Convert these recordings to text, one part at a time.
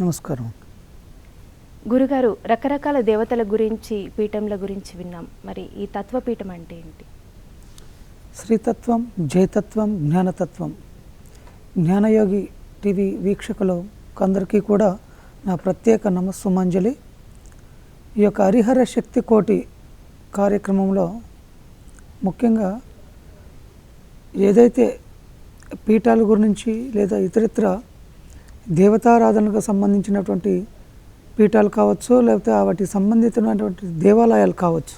నమస్కారం. గురుగారు, రకరకాల దేవతల గురించి, పీఠంల గురించి విన్నాం. మరి ఈ తత్వపీఠం అంటే ఏంటి? శ్రీతత్వం, జయతత్వం, జ్ఞానతత్వం. జ్ఞానయోగి టీవీ వీక్షకులకు కూడా నా ప్రత్యేక నమస్సుమాంజలి. ఈ యొక్క హరిహర శక్తి కోటి కార్యక్రమంలో ముఖ్యంగా ఏదైతే పీఠాల గురించి లేదా ఇతరితర దేవతారాధనలకు సంబంధించినటువంటి పీఠాలు కావచ్చు, లేకపోతే వాటికి సంబంధించినటువంటి దేవాలయాలు కావచ్చు.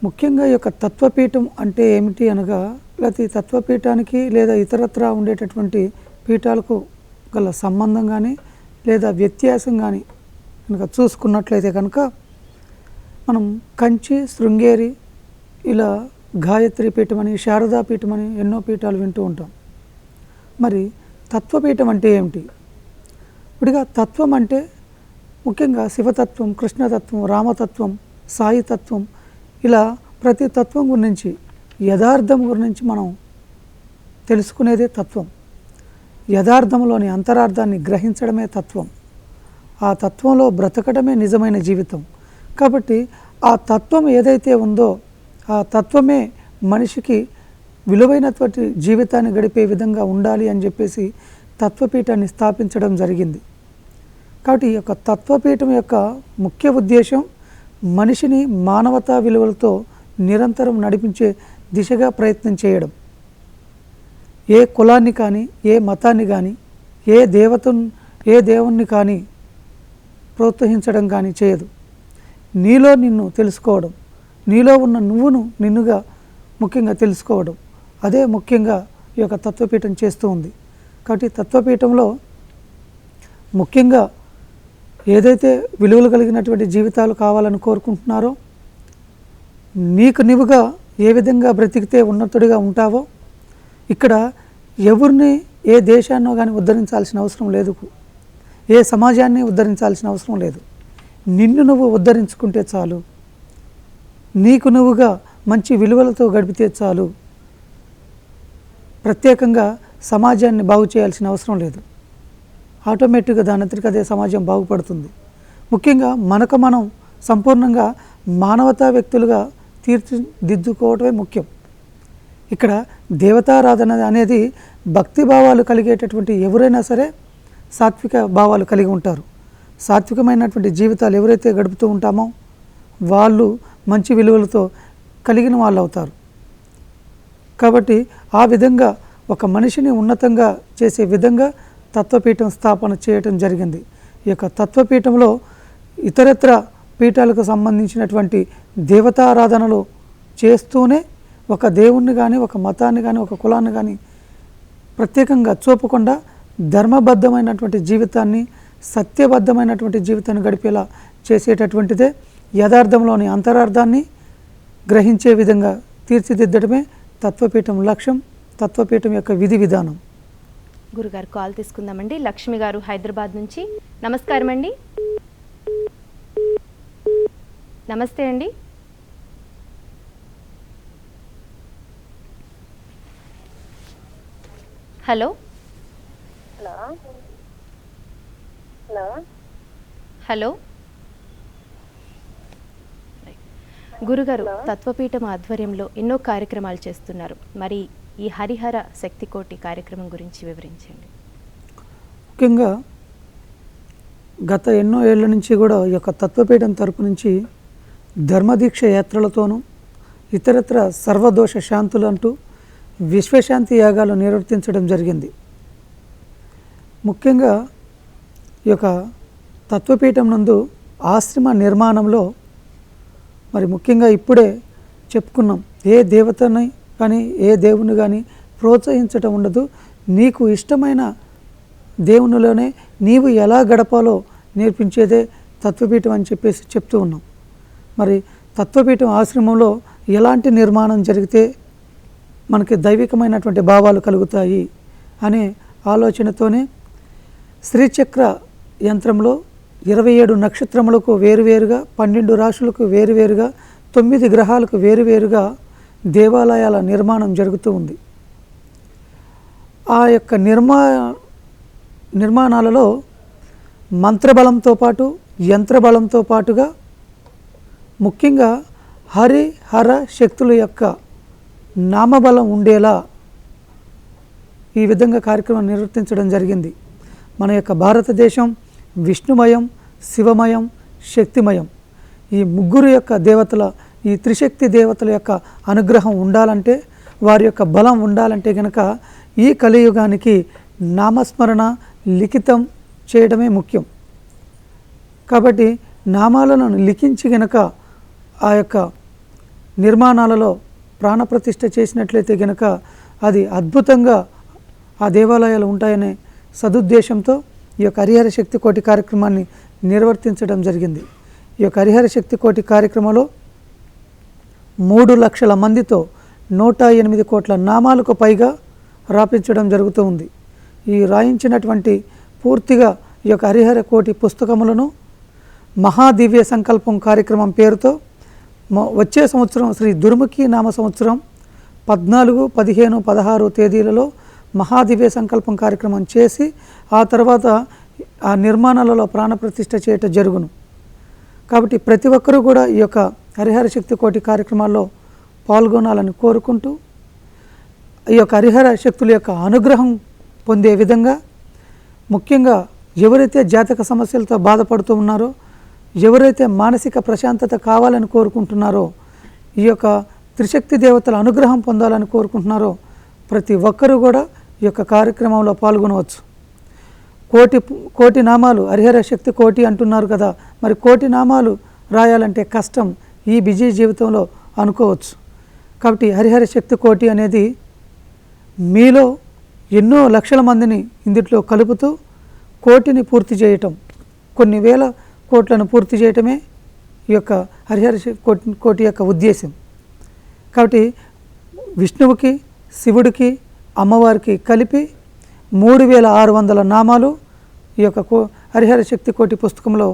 ముఖ్యంగా ఈ యొక్క తత్వపీఠం అంటే ఏమిటి అనగా, లేకపోతే ఈ తత్వపీఠానికి లేదా ఇతరత్ర ఉండేటటువంటి పీఠాలకు గల సంబంధం కానీ లేదా వ్యత్యాసం కానీ కనుక చూసుకున్నట్లయితే కనుక మనం కంచి, శృంగేరి, ఇలా గాయత్రి పీఠం అని, శారదా పీఠం అని ఎన్నో పీఠాలు వింటూ ఉంటాం. మరి తత్వపీఠం అంటే ఏమిటి? ఇప్పుడుగా తత్వం అంటే ముఖ్యంగా శివతత్వం, కృష్ణతత్వం, రామతత్వం, సాయితత్వం, ఇలా ప్రతి తత్వం గురించి, యథార్థం గురించి మనం తెలుసుకునేదే తత్వం. యథార్థంలోని అంతరార్థాన్ని గ్రహించడమే తత్వం. ఆ తత్వంలో బ్రతకడమే నిజమైన జీవితం. కాబట్టి ఆ తత్వం ఏదైతే ఉందో ఆ తత్వమే మనిషికి విలువైనటువంటి జీవితాన్ని గడిపే విధంగా ఉండాలి అని చెప్పేసి తత్వపీఠాన్ని స్థాపించడం జరిగింది. కాబట్టి ఈ యొక్క తత్వపీఠం యొక్క ముఖ్య ఉద్దేశం మనిషిని మానవతా విలువలతో నిరంతరం నడిపించే దిశగా ప్రయత్నం చేయడం. ఏ కులాన్ని కానీ, ఏ మతాన్ని కానీ, ఏ దేవుణ్ణి కానీ ప్రోత్సహించడం కానీ చేయదు. నీలో నిన్ను తెలుసుకోవడం, నీలో ఉన్న నువ్వును నిన్నుగా ముఖ్యంగా తెలుసుకోవడం, అదే ముఖ్యంగా ఈ యొక్క తత్వపీఠం చేస్తూ ఉంది. కాబట్టి తత్వపీఠంలో ముఖ్యంగా ఏదైతే విలువలు కలిగినటువంటి జీవితాలు కావాలని కోరుకుంటున్నారో, నీకు నీవుగా ఏ విధంగా బ్రతికితే ఉన్నతుడిగా ఉంటావో, ఇక్కడ ఎవరిని ఏ దేశాన్నో కానీ ఉద్ధరించాల్సిన అవసరం లేదు, ఏ సమాజాన్ని ఉద్ధరించాల్సిన అవసరం లేదు. నిన్ను నువ్వు ఉద్ధరించుకుంటే చాలు, నీకు నువ్వుగా మంచి విలువలతో గడిపితే చాలు. ప్రత్యేకంగా సమాజాన్ని బాగు చేయాల్సిన అవసరం లేదు. ఆటోమేటిక్గా దానంతటికి అదే సమాజం బాగుపడుతుంది. ముఖ్యంగా మనకు మనం సంపూర్ణంగా మానవతా వ్యక్తులుగా తీర్చిదిద్దుకోవటమే ముఖ్యం. ఇక్కడ దేవతారాధన అనేది భక్తి భావాలు కలిగేటటువంటి ఎవరైనా సరే సాత్విక భావాలు కలిగి ఉంటారు. సాత్వికమైనటువంటి జీవితాలు ఎవరైతే గడుపుతూ ఉంటామో వాళ్ళు మంచి విలువలతో కలిగిన వాళ్ళు అవుతారు. కాబట్టి ఆ విధంగా ఒక మనిషిని ఉన్నతంగా చేసే విధంగా తత్వపీఠం స్థాపన చేయటం జరిగింది. ఈ యొక్క తత్వపీఠంలో ఇతరత్ర పీఠాలకు సంబంధించినటువంటి దేవతారాధనలు చేస్తూనే ఒక దేవుణ్ణి కానీ, ఒక మతాన్ని కానీ, ఒక కులాన్ని కానీ ప్రత్యేకంగా చూపకుండా ధర్మబద్ధమైనటువంటి జీవితాన్ని, సత్యబద్ధమైనటువంటి జీవితాన్ని గడిపేలా చేసేటటువంటిదే యథార్థంలోని అంతరార్థాన్ని గ్రహించే విధంగా తీర్చిదిద్దడమే తత్వపీఠం లక్ష్యం, తత్వపీఠం యొక్క విధి విధానం. గురుగారు, కాల్ తీసుకుందామండి. లక్ష్మి గారు హైదరాబాద్ నుంచి. నమస్కారం అండి. నమస్తే అండి. హలో హలో గురుగారు, తత్వపీఠం ఆధ్వర్యంలో ఎన్నో కార్యక్రమాలు చేస్తున్నారు. మరి ఈ హరిహర శక్తికోటి కార్యక్రమం గురించి వివరించండి. ముఖ్యంగా గత ఎన్నో ఏళ్ల నుంచి కూడా ఈ యొక్క తత్వపీఠం తరపు నుంచి ధర్మదీక్ష యాత్రలతోనూ ఇతరత్ర సర్వదోష శాంతులు అంటూ విశ్వశాంతి యాగాలు నిర్వర్తించడం జరిగింది. ముఖ్యంగా ఈ యొక్క తత్వపీఠం నందు ఆశ్రమ నిర్మాణంలో మరి ముఖ్యంగా ఇప్పుడే చెప్పుకున్నాం, ఏ దేవతని కానీ ఏ దేవుని కానీ ప్రోత్సహించటం ఉండదు. నీకు ఇష్టమైన దేవునిలోనే నీవు ఎలా గడపాలో నేర్పించేదే తత్వపీఠం అని చెప్పేసి చెప్తూ ఉన్నాం. మరి తత్వపీఠం ఆశ్రమంలో ఎలాంటి నిర్మాణం జరిగితే మనకి దైవికమైనటువంటి భావాలు కలుగుతాయి అనే ఆలోచనతోనే శ్రీచక్ర యంత్రంలో 27 నక్షత్రములకు వేరువేరుగా, 12 రాశులకు వేరువేరుగా, 9 గ్రహాలకు వేరువేరుగా దేవాలయాల నిర్మాణం జరుగుతూ ఉంది. ఆ యొక్క నిర్మాణాలలో మంత్రబలంతో పాటు యంత్రబలంతో పాటుగా ముఖ్యంగా హరి హర శక్తుల యొక్క నామబలం ఉండేలా ఈ విధంగా కార్యక్రమం నిర్వర్తించడం జరిగింది. మన యొక్క భారతదేశం విష్ణుమయం, శివమయం, శక్తిమయం, ఈ ముగ్గురు యొక్క దేవతల, ఈ త్రిశక్తి దేవతల యొక్క అనుగ్రహం ఉండాలంటే, వారి యొక్క బలం ఉండాలంటే కనుక ఈ కలియుగానికి నామస్మరణ లిఖితం చేయడమే ముఖ్యం. కాబట్టి నామాలను లిఖించి గనక ఆ యొక్క నిర్మాణాలలో ప్రాణప్రతిష్ఠ చేసినట్లయితే గనక అది అద్భుతంగా ఆ దేవాలయాలు ఉంటాయనే సదుద్దేశంతో ఈ యొక్క హరిహర శక్తి కోటి కార్యక్రమాన్ని నిర్వర్తించడం జరిగింది. ఈ యొక్క హరిహర శక్తి కోటి కార్యక్రమంలో 3 లక్షల మందితో 108 కోట్ల నామాలకు పైగా రాపించడం జరుగుతూ ఉంది. ఈ రాయించినటువంటి పూర్తిగా ఈ యొక్క హరిహర కోటి పుస్తకములను మహాదివ్య సంకల్పం కార్యక్రమం పేరుతో వచ్చే సంవత్సరం శ్రీ దుర్ముఖి నామ సంవత్సరం 14, 15, 16 తేదీలలో మహాదివ్య సంకల్పం కార్యక్రమం చేసి ఆ తర్వాత ఆ నిర్మాణాలలో ప్రాణప్రతిష్ఠ చేయటం జరుగును. కాబట్టి ప్రతి ఒక్కరూ కూడా ఈ యొక్క హరిహర శక్తి కోటి కార్యక్రమాల్లో పాల్గొనాలని కోరుకుంటూ, ఈ యొక్క హరిహర శక్తుల యొక్క అనుగ్రహం పొందే విధంగా ముఖ్యంగా ఎవరైతే జాతక సమస్యలతో బాధపడుతూ ఉన్నారో, ఎవరైతే మానసిక ప్రశాంతత కావాలని కోరుకుంటున్నారో, ఈ యొక్క త్రిశక్తి దేవతల అనుగ్రహం పొందాలని కోరుకుంటున్నారో ప్రతి ఒక్కరూ కూడా ఈ యొక్క కార్యక్రమంలో పాల్గొనవచ్చు. కోటి నామాలు హరిహర శక్తి కోటి అంటున్నారు కదా, మరి కోటి నామాలు రాయాలంటే కష్టం ఈ బిజీ జీవితంలో అనుకోవచ్చు. కాబట్టి హరిహర శక్తి కోటి అనేది మీలో ఎన్నో లక్షల మందిని ఇందులో కలుపుతూ కోటిని పూర్తి చేయటం, కొన్ని వేల కోట్లను పూర్తి చేయటమే ఈ యొక్క హరిహర కోటి యొక్క ఉద్దేశం. కాబట్టి విష్ణువుకి, శివుడికి, అమ్మవారికి కలిపి 3600 నామాలు ఈ యొక్క హరిహర శక్తి కోటి పుస్తకంలో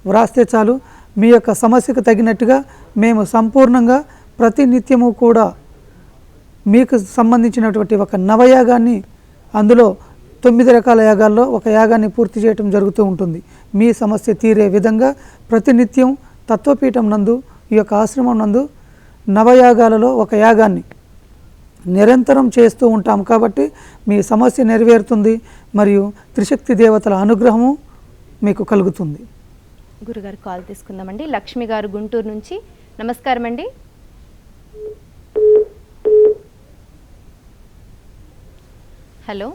వ్రాస్తే చాలు. మీ యొక్క సమస్యకు తగినట్టుగా మేము సంపూర్ణంగా ప్రతినిత్యము కూడా మీకు సంబంధించినటువంటి ఒక నవయాగాన్ని, అందులో 9 రకాల యాగాల్లో ఒక యాగాన్ని పూర్తి చేయటం జరుగుతూ ఉంటుంది. మీ సమస్య తీరే విధంగా ప్రతినిత్యం తత్వపీఠం నందు, ఈ యొక్క ఆశ్రమం నందు నవయాగాలలో ఒక యాగాన్ని నిరంతరం చేస్తూ ఉంటాం. కాబట్టి మీ సమస్య నెరవేరుతుంది, మరియు త్రిశక్తి దేవతల అనుగ్రహము మీకు కలుగుతుంది. గురుగారు కాల్ తీసుకుందామండి. లక్ష్మి గారు గుంటూరు నుంచి. నమస్కారం అండి. హలో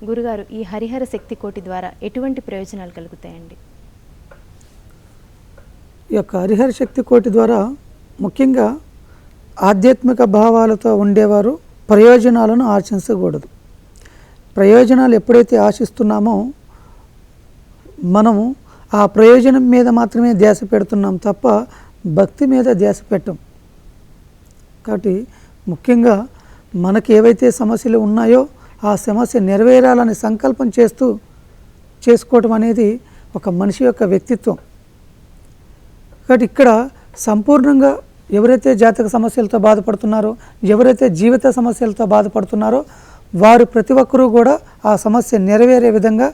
గురుగారు, ఈ హరిహర శక్తి కోటి ద్వారా ఎటువంటి ప్రయోజనాలు కలుగుతాయండి? ఈ యొక్క హరిహర శక్తి కోటి ద్వారా ముఖ్యంగా ఆధ్యాత్మిక భావాలతో ఉండేవారు ప్రయోజనాలను ఆశించకూడదు. ప్రయోజనాలు ఎప్పుడైతే ఆశిస్తున్నామో మనము ఆ ప్రయోజనం మీద మాత్రమే ధ్యాస పెడుతున్నాం తప్ప భక్తి మీద ధ్యాస పెట్టం. కాబట్టి ముఖ్యంగా మనకి ఏవైతే సమస్యలు ఉన్నాయో ఆ సమస్య నెరవేరాలని సంకల్పం చేసుకోవటం అనేది ఒక మనిషి యొక్క వ్యక్తిత్వం. కాబట్టి ఇక్కడ సంపూర్ణంగా ఎవరైతే జాతక సమస్యలతో బాధపడుతున్నారో, ఎవరైతే జీవిత సమస్యలతో బాధపడుతున్నారో వారు ప్రతి ఒక్కరూ కూడా ఆ సమస్య నెరవేరే విధంగా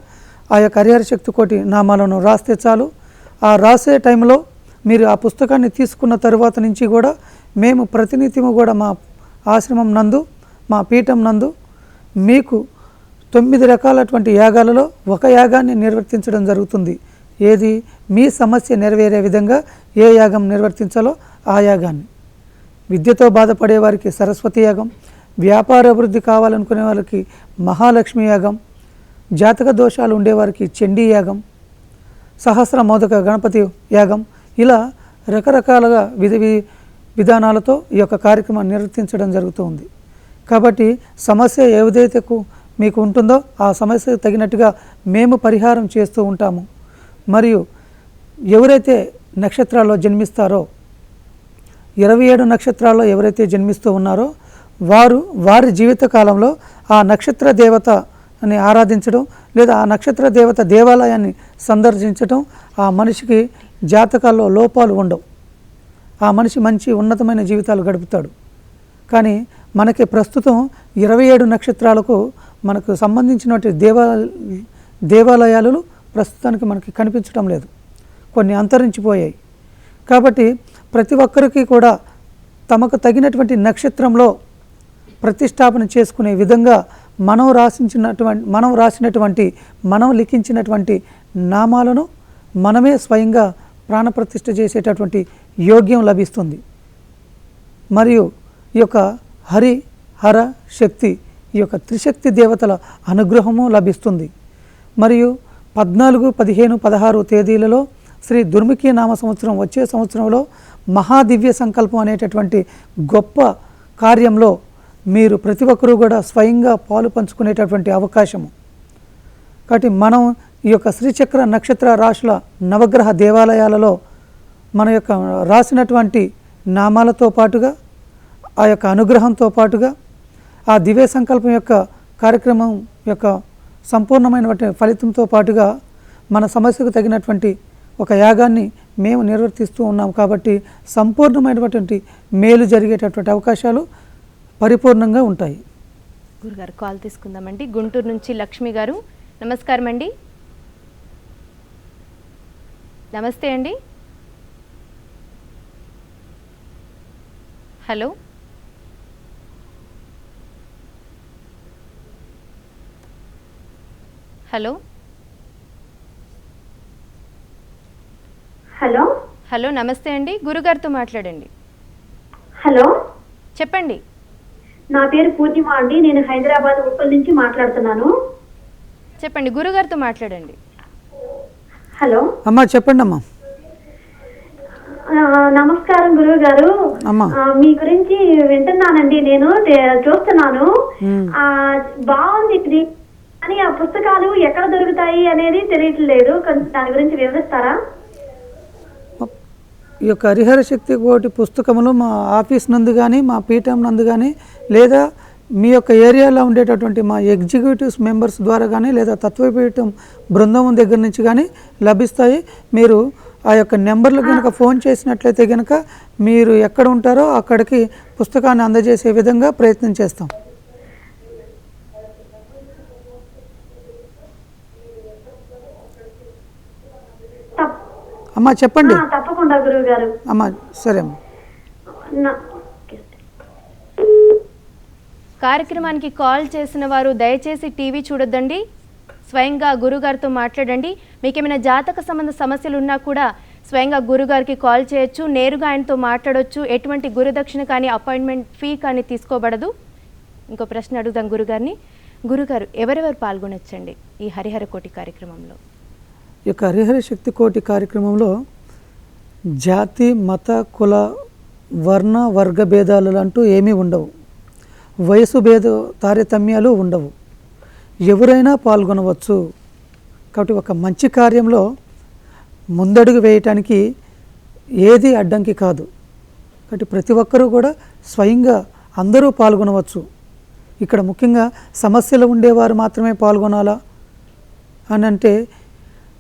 ఆ యొక్క హరిహర శక్తి కోటి నామాలను రాస్తే చాలు. ఆ రాసే టైంలో మీరు ఆ పుస్తకాన్ని తీసుకున్న తరువాత నుంచి కూడా మేము ప్రతినిత్యము కూడా మా ఆశ్రమం నందు, మా పీఠం నందు మీకు 9 రకాలటువంటి యాగాలలో ఒక యాగాన్ని నిర్వర్తించడం జరుగుతుంది. ఏది మీ సమస్య నెరవేరే విధంగా ఏ యాగం నిర్వర్తించాలో ఆ యాగాన్ని. విద్యతో బాధపడే వారికి సరస్వతి యాగం, వ్యాపార అభివృద్ధి కావాలనుకునే వాళ్ళకి మహాలక్ష్మి యాగం, జాతక దోషాలు ఉండేవారికి చండీ యాగం, సహస్ర మోదక గణపతి యాగం, ఇలా రకరకాలుగా విధానాలతో ఈ యొక్క కార్యక్రమాన్ని నిర్వర్తించడం జరుగుతుంది. కాబట్టి సమస్య ఏదైతే మీకు ఉంటుందో ఆ సమస్యకు తగినట్టుగా మేము పరిహారం చేస్తూ ఉంటాము. మరియు ఎవరైతే నక్షత్రాల్లో జన్మిస్తారో, 27 నక్షత్రాల్లో ఎవరైతే జన్మిస్తూ ఉన్నారో వారి జీవితకాలంలో ఆ నక్షత్ర దేవత అని ఆరాధించడం, లేదా ఆ నక్షత్ర దేవత దేవాలయాన్ని సందర్శించడం, ఆ మనిషికి జాతకాల్లో లోపాలు ఉండవు. ఆ మనిషి మంచి ఉన్నతమైన జీవితాలు గడుపుతాడు. కానీ మనకి ప్రస్తుతం 27 నక్షత్రాలకు మనకు సంబంధించినటువంటి దేవాలయాలు ప్రస్తుతానికి మనకి కనిపించడం లేదు, కొన్ని అంతరించిపోయాయి. కాబట్టి ప్రతి ఒక్కరికి కూడా తమకు తగినటువంటి నక్షత్రంలో ప్రతిష్టాపన చేసుకునే విధంగా మనం లిఖించినటువంటి నామాలను మనమే స్వయంగా ప్రాణప్రతిష్ఠ చేసేటటువంటి యోగ్యం లభిస్తుంది. మరియు ఈ యొక్క హరి హర శక్తి, ఈ యొక్క త్రిశక్తి దేవతల అనుగ్రహము లభిస్తుంది. మరియు 14, 15, 16 తేదీలలో శ్రీ దుర్ముఖి నామ సంవత్సరం వచ్చే సంవత్సరంలో మహాదివ్య సంకల్పం అనేటటువంటి గొప్ప కార్యంలో మీరు ప్రతి ఒక్కరూ కూడా స్వయంగా పాలు పంచుకునేటటువంటి అవకాశము. కాబట్టి మనం ఈ యొక్క శ్రీచక్ర నక్షత్ర రాశుల నవగ్రహ దేవాలయాలలో మన యొక్క రాసినటువంటి నామాలతో పాటుగా ఆ యొక్క అనుగ్రహంతో పాటుగా ఆ దివ్య సంకల్పం యొక్క కార్యక్రమం యొక్క సంపూర్ణమైనటువంటి ఫలితంతో పాటుగా మన సమస్యకు తగినటువంటి ఒక యాగాన్ని మేము నిర్వర్తిస్తూ ఉన్నాం. కాబట్టి సంపూర్ణమైనటువంటి మేలు జరిగేటటువంటి అవకాశాలు పరిపూర్ణంగా ఉంటాయి. గురుగారు కాల్ తీసుకుందామండి. గుంటూరు నుంచి లక్ష్మి గారు, నమస్కారం అండి. నమస్తే అండి. హలో, హలో, హలో హలో, నమస్తే అండి. గురుగారితో మాట్లాడండి. హలో, చెప్పండి. నా పేరు పూర్ణిమ అండి. నేను హైదరాబాద్ ఉప్పల్ నుంచి మాట్లాడుతున్నాను. చెప్పండి, గురుగారితో మాట్లాడండి. హలో అమ్మా, చెప్పండి అమ్మా. నమస్కారం గురువు గారు. అమ్మా, మీ గురించి వింటున్నానండి, నేను చూస్తున్నాను. బాగుంది ఇది, కానీ ఆ పుస్తకాలు ఎక్కడ దొరుకుతాయి అనేది తెలియట్లేదు. కొంచెం దాని గురించి వివరిస్తారా? ఈ యొక్క హరిహర శక్తి కోటి పుస్తకములు మా ఆఫీస్ నందు కానీ, మా పీఠం నందు కానీ, లేదా మీ యొక్క ఏరియాలో ఉండేటటువంటి మా ఎగ్జిక్యూటివ్స్ మెంబర్స్ ద్వారా కానీ, లేదా తత్వపీఠం బృందం దగ్గర నుంచి కానీ లభిస్తాయి. మీరు ఆ యొక్క నెంబర్లు కనుక ఫోన్ చేసినట్లయితే కనుక మీరు ఎక్కడ ఉంటారో అక్కడికి పుస్తకాన్ని అందజేసే విధంగా ప్రయత్నం చేస్తాం. అమ్మా, చెప్పండి. తప్పకుండా గురువు గారు. అమ్మా, సరే అమ్మా. కార్యక్రమానికి కాల్ చేసిన వారు దయచేసి టీవీ చూడొద్దండి, స్వయంగా గురుగారితో మాట్లాడండి. మీకు ఏమైనా జాతక సంబంధ సమస్యలు ఉన్నా కూడా స్వయంగా గురుగారికి కాల్ చేయొచ్చు, నేరుగా ఆయనతో మాట్లాడొచ్చు. ఎటువంటి గురుదక్షిణ కానీ అపాయింట్మెంట్ ఫీ కానీ తీసుకోబడదు. ఇంకో ప్రశ్న అడుగుదాం గురుగారిని. గురుగారు, ఎవరెవరు పాల్గొనొచ్చండి ఈ హరిహర కోటి కార్యక్రమంలో? ఈ యొక్క హరిహర శక్తి కోటి కార్యక్రమంలో జాతి, మత, కుల, వర్ణ, వర్గ భేదాలు అంటూ ఏమీ ఉండవు. వయసు భేద తారతమ్యాలు ఉండవు. ఎవరైనా పాల్గొనవచ్చు. కాబట్టి ఒక మంచి కార్యంలో ముందడుగు వేయటానికి ఏది అడ్డంకి కాదు. కాబట్టి ప్రతి ఒక్కరూ కూడా స్వయంగా అందరూ పాల్గొనవచ్చు. ఇక్కడ ముఖ్యంగా సమస్యలు ఉండేవారు మాత్రమే పాల్గొనాలా అని అంటే,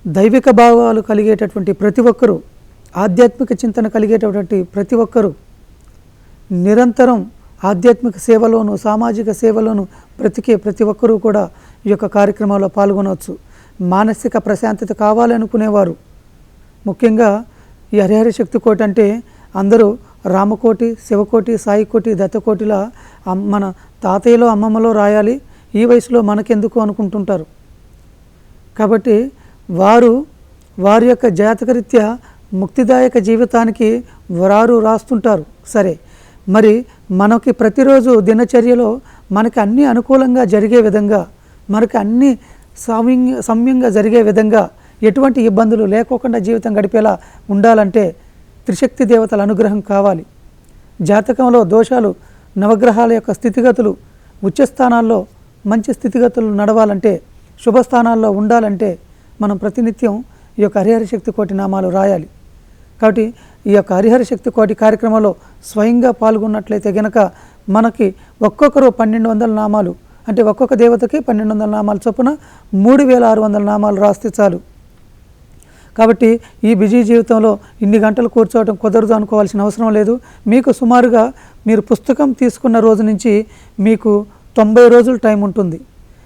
దైవిక భావాలు కలిగేటటువంటి ప్రతి ఒక్కరూ, ఆధ్యాత్మిక చింతన కలిగేటటువంటి ప్రతి ఒక్కరూ, నిరంతరం ఆధ్యాత్మిక సేవలోను సామాజిక సేవలోను బ్రతికే ప్రతి ఒక్కరూ కూడా ఈ యొక్క కార్యక్రమంలో పాల్గొనవచ్చు. మానసిక ప్రశాంతత కావాలనుకునేవారు, ముఖ్యంగా ఈ హరిహర శక్తి కోటి అంటే అందరూ రామకోటి, శివకోటి, సాయికోటి, దత్తకోటిలా మన తాతయ్యలో అమ్మమ్మలో రాయాలి, ఈ వయసులో మనకెందుకు అనుకుంటుంటారు. కాబట్టి వారి యొక్క జాతకరీత్యా ముక్తిదాయక జీవితానికి వారు రాస్తుంటారు. సరే, మరి మనకి ప్రతిరోజు దినచర్యలో మనకి అన్నీ అనుకూలంగా జరిగే విధంగా, మనకి అన్నీ సౌమ్యంగా జరిగే విధంగా, ఎటువంటి ఇబ్బందులు లేకోకుండా జీవితం గడిపేలా ఉండాలంటే త్రిశక్తి దేవతల అనుగ్రహం కావాలి. జాతకంలో దోషాలు, నవగ్రహాల యొక్క స్థితిగతులు, ఉచ్చస్థానాల్లో మంచి స్థితిగతులు నడవాలంటే, శుభస్థానాల్లో ఉండాలంటే మనం ప్రతినిత్యం ఈ యొక్క హరిహర శక్తి కోటి నామాలు రాయాలి. కాబట్టి ఈ యొక్క హరిహర శక్తి కోటి కార్యక్రమంలో స్వయంగా పాల్గొన్నట్లయితే గనక మనకి ఒక్కొక్కరు 1200 నామాలు, అంటే ఒక్కొక్క దేవతకి 1200 నామాలు చొప్పున 3600 నామాలు రాస్తే చాలు. కాబట్టి ఈ బిజీ జీవితంలో ఇన్ని గంటలు కూర్చోవడం కుదరదు అనుకోవాల్సిన అవసరం లేదు. మీకు సుమారుగా మీరు పుస్తకం తీసుకున్న రోజు నుంచి మీకు 90 రోజులు టైం ఉంటుంది.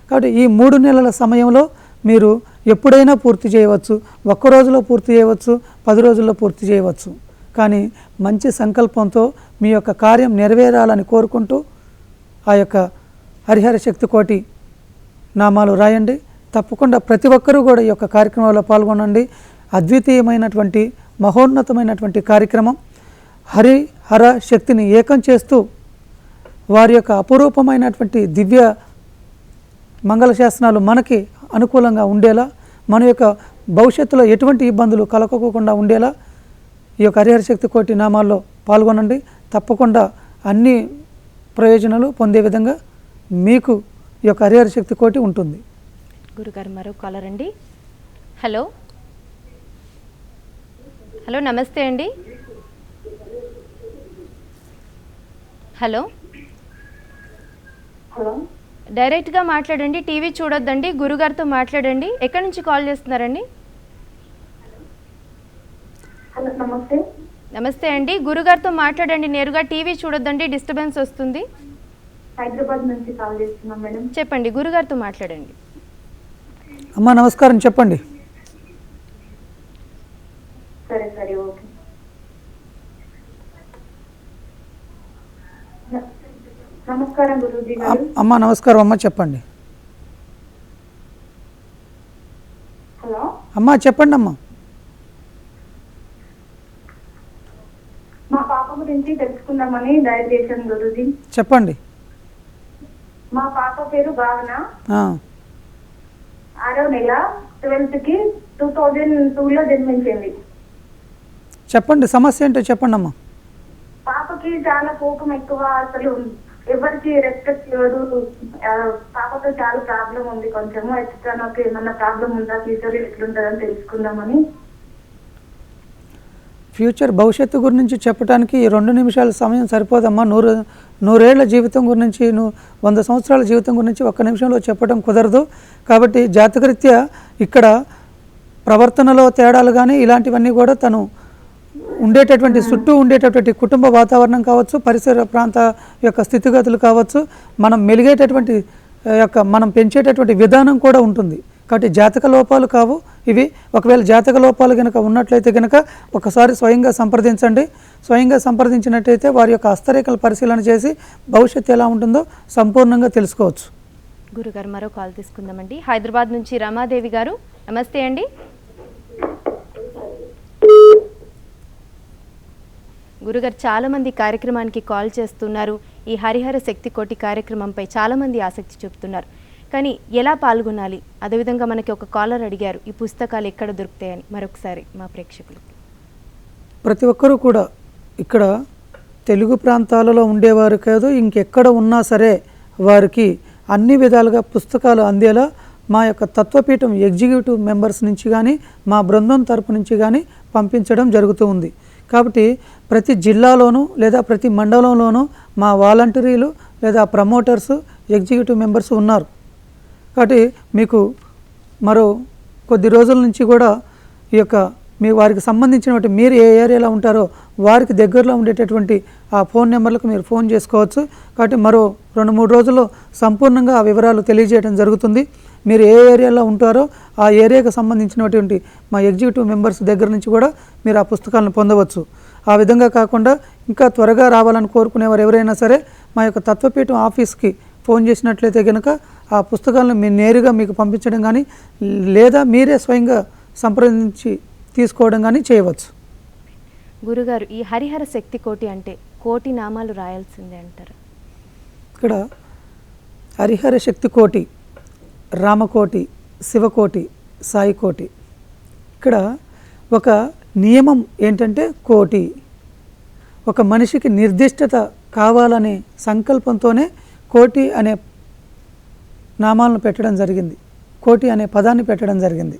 కాబట్టి ఈ 3 నెలల సమయంలో మీరు ఎప్పుడైనా పూర్తి చేయవచ్చు. ఒక్క రోజులో పూర్తి చేయవచ్చు, 10 రోజుల్లో పూర్తి చేయవచ్చు. కానీ మంచి సంకల్పంతో మీ యొక్క కార్యం నెరవేరాలని కోరుకుంటూ ఆ యొక్క హరిహర శక్తి కోటి నామాలు రాయండి. తప్పకుండా ప్రతి ఒక్కరూ కూడా ఈ యొక్క కార్యక్రమంలో పాల్గొనండి. అద్వితీయమైనటువంటి మహోన్నతమైనటువంటి కార్యక్రమం. హరిహర శక్తిని ఏకం చేస్తూ వారి యొక్క అపురూపమైనటువంటి దివ్య మంగళ శాసనాలు మనకి అనుకూలంగా ఉండేలా, మన యొక్క భవిష్యత్తులో ఎటువంటి ఇబ్బందులు కలగకుండా ఉండేలా ఈ యొక్క హరిహర శక్తి కోటి నామాల్లో పాల్గొనండి. తప్పకుండా అన్ని ప్రయోజనాలు పొందే విధంగా మీకు ఈ యొక్క హరిహర శక్తి కోటి ఉంటుంది. గురుగారు మరో కాలర్ అండి. హలో హలో నమస్తే అండి. హలో హలో డైరెక్ట్గా మాట్లాడండి, టీవీ చూడొద్దండి, గురుగారితో మాట్లాడండి. ఎక్కడి నుంచి కాల్ చేస్తున్నారండి? హలో నమస్తే. నమస్తే అండి, గురుగారితో మాట్లాడండి నేరుగా, టీవీ చూడొద్దండి, డిస్టర్బెన్స్ వస్తుంది. హైదరాబాద్ నుంచి కాల్ చేస్తున్నాం మేడం. చెప్పండి, గురుగారితో మాట్లాడండి. అమ్మా నమస్కారం, చెప్పండి. సరే సరే ఓకే. నమస్కారం గురూజీ గారు. అమ్మా నమస్కారం అమ్మా, చెప్పండి. హలో అమ్మా చెప్పండి అమ్మా. మా పాప గురించి తెలుసుకుందామని డయల్ చేశాను గురూజీ. చెప్పండి. మా పాప పేరు భావన. ఆ, 6వ నెల 12th కి 2002లో జన్మించింది. చెప్పండి, సమస్య ఏంటో చెప్పండి అమ్మా. పాపకి చాలా కోపం ఎక్కువ, అసలు ఎవరికి రెస్పెక్ట్ లేదు. పాపతో చాలా ప్రాబ్లం ఉంది. కొంచెము ఎక్స్ట్రాకి ఏమన్నా ప్రాబ్లం ఉందా, ఫ్యూచర్ ఎట్లుంటుందని తెలుసుకుందామని. ఫ్యూచర్ భవిష్యత్తు గురించి చెప్పడానికి 2 నిమిషాల సమయం సరిపోదమ్మా. 100 ఏళ్ల జీవితం గురించి, 100 సంవత్సరాల జీవితం గురించి 1 నిమిషంలో చెప్పడం కుదరదు. కాబట్టి జాతకరీత్యా ఇక్కడ ప్రవర్తనలో తేడాలు కానీ ఇలాంటివన్నీ కూడా తను ఉండేటటువంటి చుట్టూ ఉండేటటువంటి కుటుంబ వాతావరణం కావచ్చు, పరిసర ప్రాంత యొక్క స్థితిగతులు కావచ్చు, మనం మెలిగేటటువంటి మనం పెంచేటటువంటి విధానం కూడా ఉంటుంది. కాబట్టి జాతక లోపాలు కావు ఇవి. ఒకవేళ జాతక లోపాలు కనుక ఉన్నట్లయితే కనుక ఒకసారి స్వయంగా సంప్రదించండి. స్వయంగా సంప్రదించినట్లయితే వారి యొక్క హస్తరేఖలు పరిశీలన చేసి భవిష్యత్తు ఎలా ఉంటుందో సంపూర్ణంగా తెలుసుకోవచ్చు. గురుగారు మరో కాల్ తీసుకుందామండి. హైదరాబాద్ నుంచి రమాదేవి గారు, నమస్తే అండి. గురుగారు చాలామంది కార్యక్రమానికి కాల్ చేస్తున్నారు. ఈ హరిహర శక్తి కోటి కార్యక్రమంపై చాలామంది ఆసక్తి చూపుతున్నారు. కానీ ఎలా పాల్గొనాలి? అదేవిధంగా మనకి ఒక కాలర్ అడిగారు, ఈ పుస్తకాలు ఎక్కడ దొరుకుతాయని. మరొకసారి మా ప్రేక్షకులు, ప్రతి ఒక్కరూ కూడా ఇక్కడ తెలుగు ప్రాంతాలలో ఉండేవారు కాదు, ఇంకెక్కడ ఉన్నా సరే వారికి అన్ని విధాలుగా పుస్తకాలు అందేలా మా యొక్క తత్వపీఠం ఎగ్జిక్యూటివ్ మెంబర్స్ నుంచి కానీ మా బృందం తరపు నుంచి కానీ పంపించడం జరుగుతూ ఉంది. కాబట్టి ప్రతి జిల్లాలోనూ లేదా ప్రతి మండలంలోనూ మా వాలంటీర్లు లేదా ప్రమోటర్స్ ఎగ్జిక్యూటివ్ మెంబర్స్ ఉన్నారు. కాబట్టి మీకు మరో కొద్ది రోజుల నుంచి కూడా ఈ యొక్క మీ వారికి సంబంధించినటువంటి మీరు ఏ ఏరియాలో ఉంటారో వారికి దగ్గరలో ఉండేటటువంటి ఆ ఫోన్ నెంబర్లకు మీరు ఫోన్ చేసుకోవచ్చు. కాబట్టి మరో 2-3 రోజుల్లో సంపూర్ణంగా ఆ వివరాలు తెలియజేయడం జరుగుతుంది. మీరు ఏ ఏరియాలో ఉంటారో ఆ ఏరియాకు సంబంధించినటువంటి మా ఎగ్జిక్యూటివ్ మెంబర్స్ దగ్గర నుంచి కూడా మీరు ఆ పుస్తకాలను పొందవచ్చు. ఆ విధంగా కాకుండా ఇంకా త్వరగా రావాలని కోరుకునేవారు ఎవరైనా సరే మా యొక్క తత్వపీఠం ఆఫీస్కి ఫోన్ చేసినట్లయితే కనుక ఆ పుస్తకాలను మీరు నేరుగా మీకు పంపించడం కానీ లేదా మీరే స్వయంగా సంప్రదించి తీసుకోవడం కానీ చేయవచ్చు. గురుగారు ఈ హరిహర శక్తి కోటి అంటే కోటి నామాలు రాయాల్సిందే అంటారు. ఇక్కడ హరిహర శక్తి కోటి, రామకోటి, శివకోటి, సాయికోటి. ఇక్కడ ఒక నియమం ఏంటంటే కోటి. ఒక మనిషికి నిర్దిష్టత కావాలనే సంకల్పంతోనే కోటి అనే నామాలను పెట్టడం జరిగింది, కోటి అనే పదాన్ని పెట్టడం జరిగింది.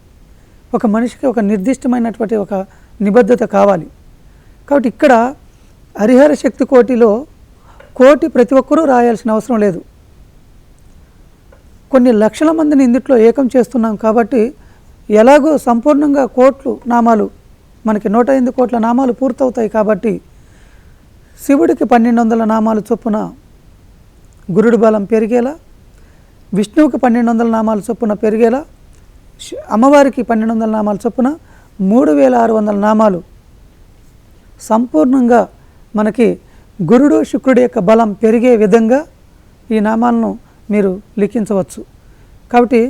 ఒక మనిషికి ఒక నిర్దిష్టమైనటువంటి ఒక నిబద్ధత కావాలి. కాబట్టి ఇక్కడ హరిహర శక్తి కోటిలో కోటి ప్రతి ఒక్కరూ రాయాల్సిన అవసరం లేదు. కొన్ని లక్షల మందిని ఇందులో ఏకం చేస్తున్నాం కాబట్టి ఎలాగో సంపూర్ణంగా కోట్లు నామాలు మనకి 108 కోట్ల నామాలు పూర్తవుతాయి కాబట్టి శివుడికి 1200 నామాలు చొప్పున గురుడి బలం పెరిగేలా, విష్ణువుకి 1200 నామాలు చొప్పున పెరిగేలా, అమ్మవారికి 1200 నామాలు చొప్పున 3600 నామాలు సంపూర్ణంగా మనకి గురుడు శుక్రుడి యొక్క బలం పెరిగే విధంగా ఈ నామాలను మీరు లిఖించవచ్చు. కాబట్టి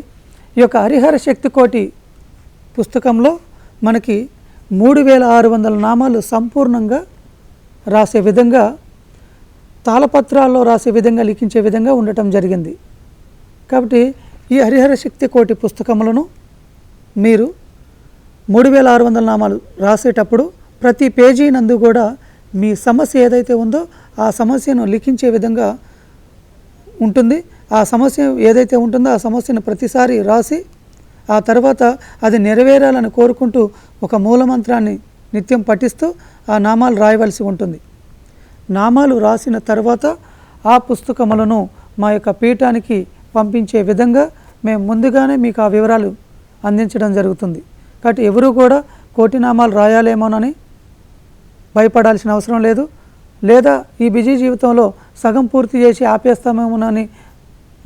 ఈ యొక్క హరిహర శక్తి కోటి పుస్తకంలో మనకి 3600 నామాలు సంపూర్ణంగా రాసే విధంగా, తాళపత్రాల్లో రాసే విధంగా, లిఖించే విధంగా ఉండటం జరిగింది. కాబట్టి ఈ హరిహర శక్తి కోటి పుస్తకములను మీరు 3600 నామాలు రాసేటప్పుడు ప్రతి పేజీ నందు కూడా మీ సమస్య ఏదైతే ఉందో ఆ సమస్యను లిఖించే విధంగా ఉంటుంది. ఆ సమస్య ఏదైతే ఉంటుందో ఆ సమస్యను ప్రతిసారి రాసి ఆ తర్వాత అది నెరవేరాలని కోరుకుంటూ ఒక మూలమంత్రాన్ని నిత్యం పఠిస్తూ ఆ నామాలు రాయవలసి ఉంటుంది. నామాలు రాసిన తర్వాత ఆ పుస్తకములను మా యొక్క పీఠానికి పంపించే విధంగా మేము ముందుగానే మీకు ఆ వివరాలు అందించడం జరుగుతుంది. కాబట్టి ఎవరు కూడా కోటి నామాలు రాయాలేమోనని భయపడాల్సిన అవసరం లేదు. లేదా ఈ బిజీ జీవితంలో సగం పూర్తి చేసి ఆపేస్తామేమోనని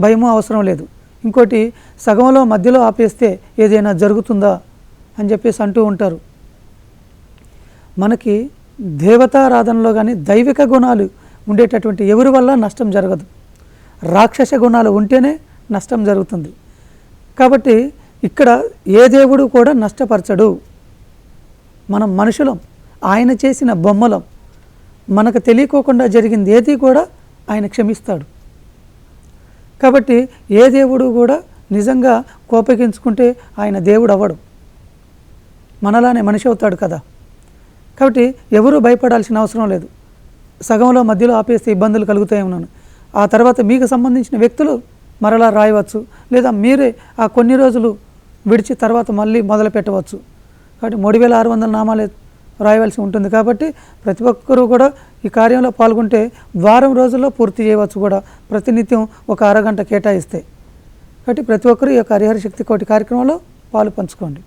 భయము అవసరం లేదు. ఇంకోటి, సగంలో మధ్యలో ఆపేస్తే ఏదైనా జరుగుతుందా అని చెప్పేసి అంటూ ఉంటారు. మనకి దేవతారాధనలో కానీ దైవిక గుణాలు ఉండేటటువంటి ఎవరి వల్ల నష్టం జరగదు. రాక్షస గుణాలు ఉంటేనే నష్టం జరుగుతుంది. కాబట్టి ఇక్కడ ఏ దేవుడు కూడా నష్టపరచడు. మనం మనుషులం, ఆయన చేసిన బొమ్మలం. మనకు తెలియకోకుండా జరిగింది ఏది కూడా ఆయన క్షమిస్తాడు. కాబట్టి ఏ దేవుడు కూడా నిజంగా కోపగించుకుంటే ఆయన దేవుడు అవ్వడు, మనలానే మనిషి అవుతాడు కదా. కాబట్టి ఎవరూ భయపడాల్సిన అవసరం లేదు. సగంలో మధ్యలో ఆపేస్తే ఇబ్బందులు కలుగుతాయేమోనని ఆ తర్వాత మీకు సంబంధించిన వ్యక్తులు మరలా రాయవచ్చు, లేదా మీరే ఆ కొన్ని రోజులు విడిచి తర్వాత మళ్ళీ మొదలు పెట్టవచ్చు. కాబట్టి 3600 నామాలే రాయవలసి ఉంటుంది. కాబట్టి ప్రతి ఒక్కరూ కూడా ఈ కార్యంలో పాల్గొంటే వారం రోజుల్లో పూర్తి చేయవచ్చు కూడా, ప్రతినిత్యం ఒక అరగంట కేటాయిస్తే. కాబట్టి ప్రతి ఒక్కరూ ఈ యొక్క హరిహర శక్తి కోటి కార్యక్రమంలో పాలు పంచుకోండి.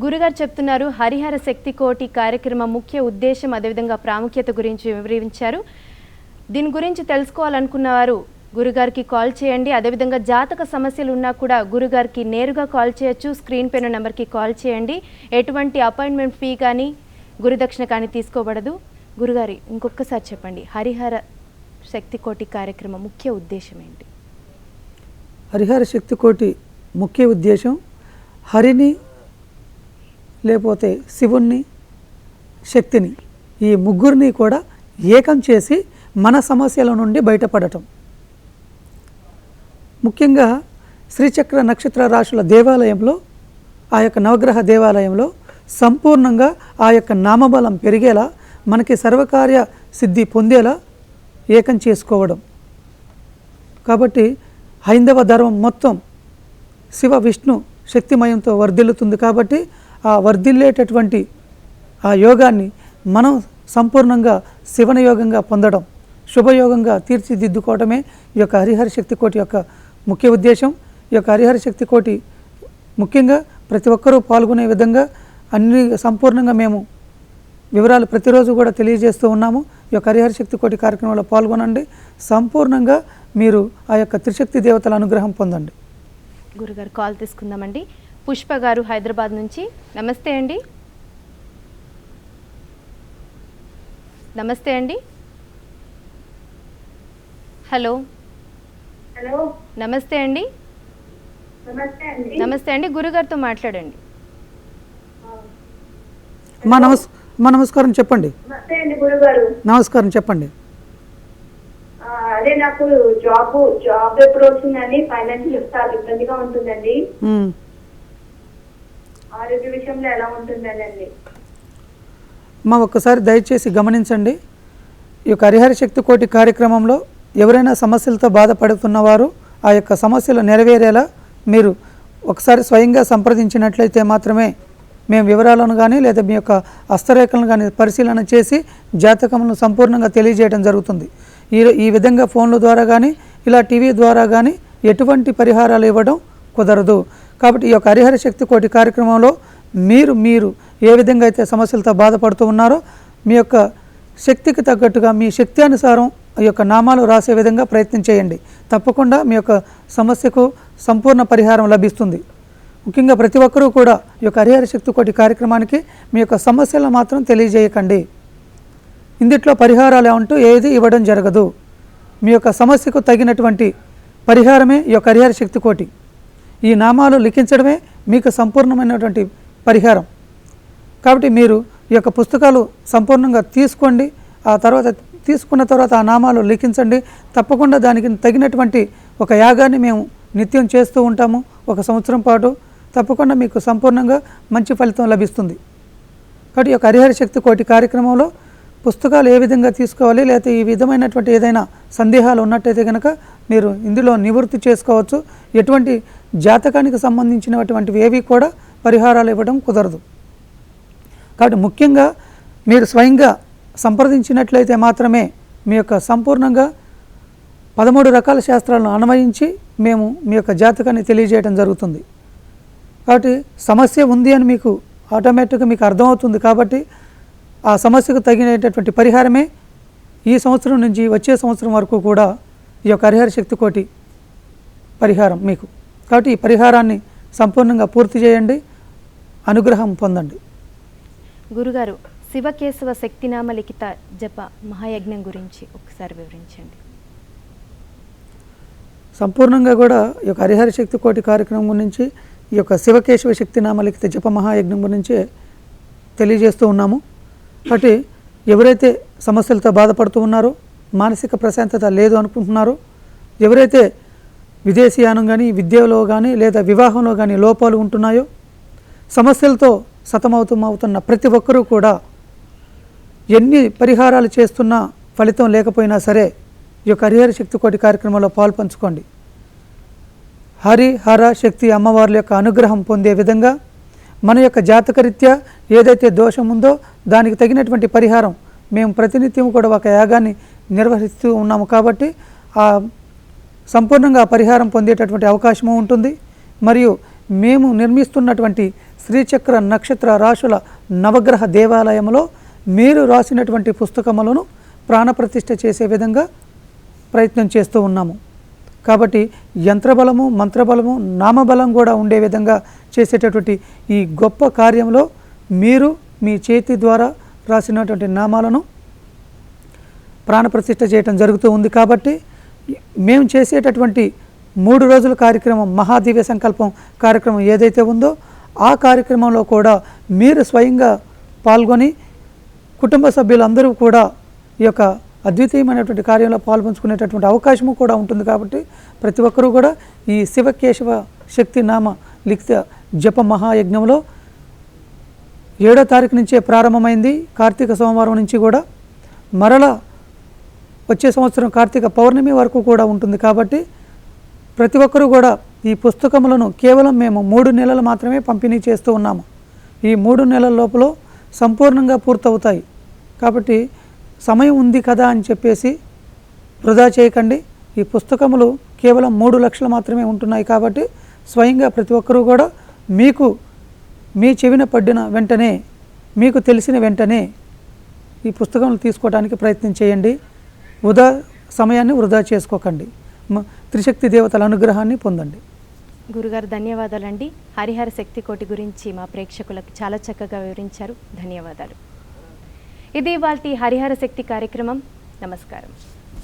గురుగారు చెప్తున్నారు హరిహర శక్తి కోటి కార్యక్రమం ముఖ్య ఉద్దేశం, అదేవిధంగా ప్రాముఖ్యత గురించి వివరించారు. దీని గురించి తెలుసుకోవాలనుకున్న వారు గురుగారికి కాల్ చేయండి. అదేవిధంగా జాతక సమస్యలు ఉన్నా కూడా గురుగారికి నేరుగా కాల్ చేయొచ్చు. స్క్రీన్ పైన నెంబర్కి కాల్ చేయండి. ఎటువంటి అపాయింట్మెంట్ ఫీ కానీ గురుదక్షిణ కానీ తీసుకోబడదు. గురుగారి ఇంకొకసారి చెప్పండి, హరిహర శక్తి కోటి కార్యక్రమం ముఖ్య ఉద్దేశం ఏంటి? హరిహర శక్తి కోటి ముఖ్య ఉద్దేశం హరిని, లేకపోతే శివుణ్ణి, శక్తిని, ఈ ముగ్గురిని కూడా ఏకం చేసి మన సమస్యల నుండి బయటపడటం. ముఖ్యంగా శ్రీచక్ర నక్షత్ర రాశుల దేవాలయంలో, ఆ యొక్క నవగ్రహ దేవాలయంలో సంపూర్ణంగా ఆ యొక్క నామబలం పెరిగేలా, మనకి సర్వకార్య సిద్ధి పొందేలా ఏకం చేసుకోవడం. కాబట్టి హైందవ ధర్మం మొత్తం శివ విష్ణు శక్తిమయంతో వర్ధిల్లుతుంది. కాబట్టి ఆ వర్ధిల్లేటటువంటి ఆ యోగాన్ని మనం సంపూర్ణంగా శివన యోగంగా పొందడం, శుభయోగంగా తీర్చిదిద్దుకోవడమే ఈ యొక్క హరిహర శక్తి కోటి యొక్క ముఖ్య ఉద్దేశం. ఈ యొక్క హరిహర శక్తి కోటి ముఖ్యంగా ప్రతి ఒక్కరూ పాల్గొనే విధంగా అన్ని సంపూర్ణంగా మేము వివరాలు ప్రతిరోజు కూడా తెలియజేస్తూ ఉన్నాము. ఈ యొక్క హరిహర శక్తి కోటి కార్యక్రమంలో పాల్గొనండి. సంపూర్ణంగా మీరు ఆ యొక్క త్రిశక్తి దేవతల అనుగ్రహం పొందండి. గురుగారు కాల్ తీసుకుందామండి. పుష్ప గారు హైదరాబాద్ నుంచి. నమస్తే అండి. నమస్తే అండి. హలో హలో, నమస్తే అండి. నమస్తే అండి. నమస్తే అండి, గురుగారితో మాట్లాడండి. మా నమస్కారం చెప్పండి. నమస్తే అండి గురుగారు. నమస్కారం చెప్పండి. అదే నాకు జాబ్ ఎప్పుడు వచ్చిందండి, ఫైనాన్షియల్ చాలా ఇబ్బందిగా ఉంటుందండి. ఆరోగ్య విషయంలో ఎలా ఉంటుందండి? ఒక్కసారి దయచేసి గమనించండి. ఈ యొక్క హరిహర శక్తి కోటి కార్యక్రమంలో ఎవరైనా సమస్యలతో బాధపడుతున్నవారు ఆ యొక్క సమస్యలు నెరవేరేలా మీరు ఒకసారి స్వయంగా సంప్రదించినట్లయితే మాత్రమే మేము వివరాలను కానీ లేదా మీ యొక్క హస్తరేఖలను కానీ పరిశీలన చేసి జాతకములను సంపూర్ణంగా తెలియజేయడం జరుగుతుంది. ఈ విధంగా ఫోన్ల ద్వారా కానీ ఇలా టీవీ ద్వారా కానీ ఎటువంటి పరిహారాలు ఇవ్వడం కుదరదు. కాబట్టి ఈ యొక్క హరిహర శక్తి కోటి కార్యక్రమంలో మీరు ఏ విధంగా అయితే సమస్యలతో బాధపడుతూ ఉన్నారో మీ యొక్క శక్తికి తగ్గట్టుగా మీ శక్తి అనుసారం ఈ యొక్క నామాలు రాసే విధంగా ప్రయత్నం చేయండి. తప్పకుండా మీ యొక్క సమస్యకు సంపూర్ణ పరిహారం లభిస్తుంది. ముఖ్యంగా ప్రతి ఒక్కరూ కూడా ఈ యొక్క హరిహర శక్తి కోటి కార్యక్రమానికి మీ యొక్క సమస్యలను మాత్రం తెలియజేయకండి. ఇందుట్లో పరిహారాలు అంటూ ఏది ఇవ్వడం జరగదు. మీ యొక్క సమస్యకు తగినటువంటి పరిహారమే ఈ యొక్క హరిహర శక్తి కోటి. ఈ నామాలు లిఖించడమే మీకు సంపూర్ణమైనటువంటి పరిహారం. కాబట్టి మీరు ఈ యొక్క పుస్తకాలు సంపూర్ణంగా తీసుకోండి. ఆ తర్వాత తీసుకున్న తర్వాత ఆ నామాలు లిఖించండి. తప్పకుండా దానికి తగినటువంటి ఒక యాగాన్ని మేము నిత్యం చేస్తూ ఉంటాము. 1 సంవత్సరం పాటు తప్పకుండా మీకు సంపూర్ణంగా మంచి ఫలితం లభిస్తుంది. కాబట్టి ఈ యొక్క హరిహర శక్తి కోటి కార్యక్రమంలో పుస్తకాలు ఏ విధంగా తీసుకోవాలి, లేకపోతే ఈ విధమైనటువంటి ఏదైనా సందేహాలు ఉన్నట్టయితే కనుక మీరు ఇందులో నివృత్తి చేసుకోవచ్చు. ఎటువంటి జాతకానికి సంబంధించినటువంటివి ఏవి కూడా పరిహారాలు ఇవ్వడం కుదరదు. కాబట్టి ముఖ్యంగా మీరు స్వయంగా సంప్రదించినట్లయితే మాత్రమే మీ యొక్క సంపూర్ణంగా 13 రకాల శాస్త్రాలను అన్వయించి మేము మీ యొక్క జాతకాన్ని తెలియజేయడం జరుగుతుంది. కాబట్టి సమస్య ఉంది అని మీకు ఆటోమేటిక్గా మీకు అర్థమవుతుంది. కాబట్టి ఆ సమస్యకు తగినటువంటి పరిహారమే ఈ సంవత్సరం నుంచి వచ్చే సంవత్సరం వరకు కూడా ఈ యొక్క హరిహర శక్తి కోటి పరిహారం మీకు. కాబట్టి ఈ పరిహారాన్ని సంపూర్ణంగా పూర్తి చేయండి, అనుగ్రహం పొందండి. గురుగారు, శివకేశవ శక్తినామ లిఖిత జప మహాయజ్ఞం గురించి ఒకసారి వివరించండి. సంపూర్ణంగా కూడా ఈ యొక్క హరిహర శక్తి కోటి కార్యక్రమం గురించి ఈ యొక్క శివకేశవ శక్తినామ లిఖిత జప మహాయజ్ఞం గురించి తెలియజేస్తూ ఉన్నాము. కాబట్టి ఎవరైతే సమస్యలతో బాధపడుతూ ఉన్నారో, మానసిక ప్రశాంతత లేదు అనుకుంటున్నారో, ఎవరైతే విదేశీయానం కానీ, విద్యలో కానీ, లేదా వివాహంలో కానీ లోపాలు ఉంటున్నాయో, సమస్యలతో సతమవుతున్న ప్రతి ఒక్కరూ కూడా ఎన్ని పరిహారాలు చేస్తున్నా ఫలితం లేకపోయినా సరే ఈ యొక్క హరిహర శక్తి కోటి కార్యక్రమంలో పాల్పంచుకోండి. హర శక్తి అమ్మవార్ల యొక్క అనుగ్రహం పొందే విధంగా మన యొక్క జాతకరీత్యా ఏదైతే దోషం ఉందో దానికి తగినటువంటి పరిహారం మేము ప్రతినిత్యం కూడా ఒక యాగాన్ని నిర్వహిస్తూ ఉన్నాము. కాబట్టి ఆ సంపూర్ణంగా పరిహారం పొందేటటువంటి అవకాశము ఉంటుంది. మరియు మేము నిర్మిస్తున్నటువంటి శ్రీచక్ర నక్షత్ర రాశుల నవగ్రహ దేవాలయంలో మీరు రాసినటువంటి పుస్తకములను ప్రాణప్రతిష్ఠ చేసే విధంగా ప్రయత్నం చేస్తూ ఉన్నాము. కాబట్టి యంత్రబలము, మంత్రబలము, నామబలం కూడా ఉండే విధంగా చేసేటటువంటి ఈ గొప్ప కార్యంలో మీరు మీ చేతి ద్వారా రాసినటువంటి నామాలను ప్రాణప్రతిష్ఠ చేయటం జరుగుతూ ఉంది. కాబట్టి మేము చేసేటటువంటి 3 రోజుల కార్యక్రమం, మహాదివ్య సంకల్పం కార్యక్రమం ఏదైతే ఉందో ఆ కార్యక్రమంలో కూడా మీరు స్వయంగా పాల్గొని కుటుంబ సభ్యులందరూ కూడా ఈ యొక్క అద్వితీయమైనటువంటి కార్యంలో పాల్పంచుకునేటటువంటి అవకాశము కూడా ఉంటుంది. కాబట్టి ప్రతి ఒక్కరూ కూడా ఈ శివకేశవ శక్తి నామ లిఖిత జప మహాయజ్ఞంలో 7వ తారీఖు నుంచే ప్రారంభమైంది. కార్తీక సోమవారం నుంచి కూడా మరలా వచ్చే సంవత్సరం కార్తీక పౌర్ణమి వరకు కూడా ఉంటుంది. కాబట్టి ప్రతి ఒక్కరూ కూడా ఈ పుస్తకములను కేవలం మేము 3 నెలలు మాత్రమే పంపిణీ చేస్తూ ఉన్నాము. ఈ 3 నెలల లోపల సంపూర్ణంగా పూర్తవుతాయి. కాబట్టి సమయం ఉంది కదా అని చెప్పేసి వృధా చేయకండి. ఈ పుస్తకములు కేవలం 3 లక్షలు మాత్రమే ఉంటున్నాయి. కాబట్టి స్వయంగా ప్రతి ఒక్కరూ కూడా మీకు మీ చెవిన పడిన వెంటనే, మీకు తెలిసిన వెంటనే ఈ పుస్తకములు తీసుకోవడానికి ప్రయత్నం చేయండి. సమయాన్ని వృధా చేసుకోకండి. త్రిశక్తి దేవతల అనుగ్రహాన్ని పొందండి. గురుగారు, ధన్యవాదాలండి. హరిహర శక్తి కోటి గురించి మా ప్రేక్షకులకు చాలా చక్కగా వివరించారు. ధన్యవాదాలు. ఇది ఇవాల్టి హరిహర శక్తి కార్యక్రమం. నమస్కారం.